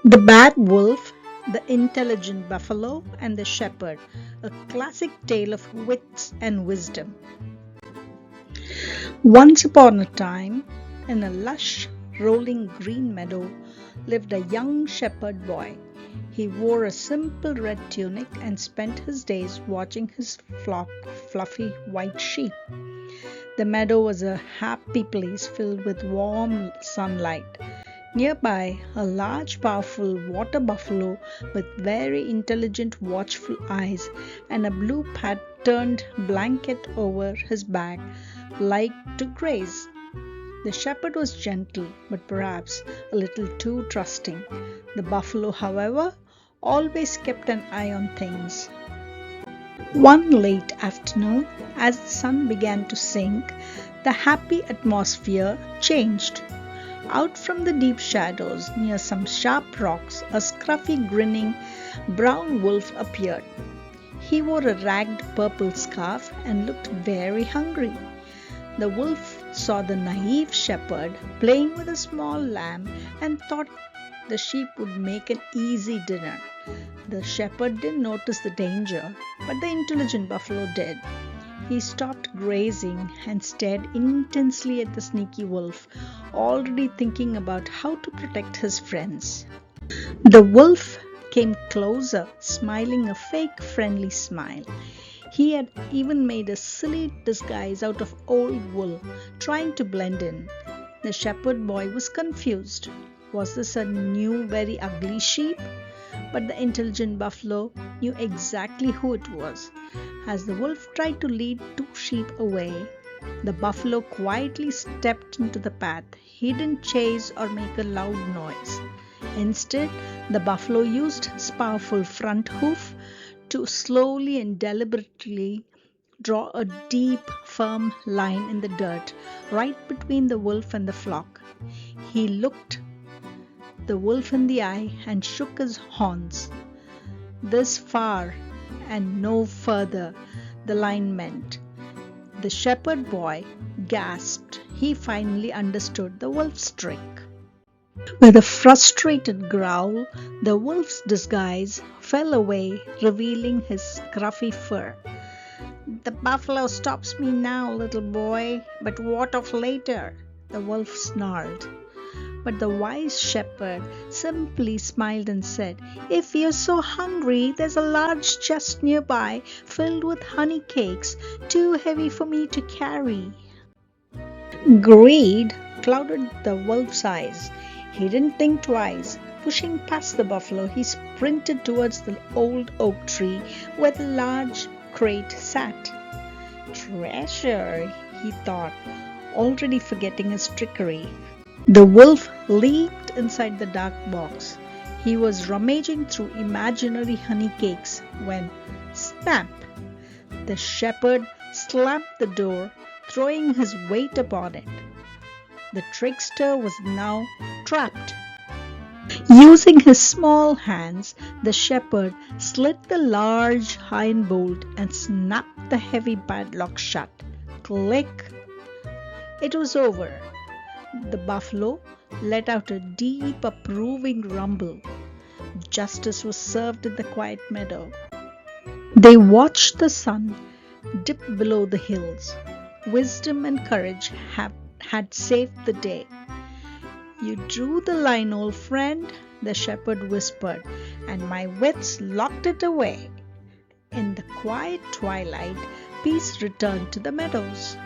The Bad Wolf, the Intelligent Buffalo, and the Shepherd, a classic tale of wits and wisdom. Once upon a time, in a lush, rolling green meadow, lived a young shepherd boy. He wore a simple red tunic and spent his days watching his flock of fluffy white sheep. The meadow was a happy place filled with warm sunlight. Nearby, a large, powerful water buffalo with very intelligent, watchful eyes and a blue patterned blanket over his back liked to graze. The shepherd was gentle, but perhaps a little too trusting. The buffalo, however, always kept an eye on things. One late afternoon, as the sun began to sink, the happy atmosphere changed. Out from the deep shadows near some sharp rocks, a scruffy, grinning brown wolf appeared. He wore a ragged purple scarf and looked very hungry. The wolf saw the naive shepherd playing with a small lamb and thought the sheep would make an easy dinner. The shepherd didn't notice the danger, but the intelligent buffalo did. He stopped grazing and stared intensely at the sneaky wolf, already thinking about how to protect his friends. The wolf came closer, smiling a fake friendly smile. He had even made a silly disguise out of old wool, trying to blend in. The shepherd boy was confused. Was this a new, very ugly sheep? But the intelligent buffalo knew exactly who it was. As the wolf tried to lead two sheep away, the buffalo quietly stepped into the path. He didn't chase or make a loud noise. Instead, the buffalo used his powerful front hoof to slowly and deliberately draw a deep, firm line in the dirt right between the wolf and the flock. He looked the wolf in the eye and shook his horns. This far and no further, the line meant. The shepherd boy gasped. He finally understood the wolf's trick. With a frustrated growl, the wolf's disguise fell away, revealing his scruffy fur. "The buffalo stops me now, little boy, but what of later?" the wolf snarled. But the wise shepherd simply smiled and said, "If you're so hungry, there's a large chest nearby filled with honey cakes, too heavy for me to carry." Greed clouded the wolf's eyes. He didn't think twice. Pushing past the buffalo, he sprinted towards the old oak tree where the large crate sat. "Treasure," he thought, already forgetting his trickery. The wolf leaped inside the dark box. He was rummaging through imaginary honey cakes when, snap! The shepherd slammed the door, throwing his weight upon it. The trickster was now trapped. Using his small hands, the shepherd slit the large iron bolt and snapped the heavy padlock shut. Click! It was over. The buffalo let out a deep, approving rumble. Justice was served in the quiet meadow. They watched the sun dip below the hills. Wisdom and courage had saved the day. "You drew the line, old friend," the shepherd whispered, "and my wits locked it away." In the quiet twilight, peace returned to the meadows.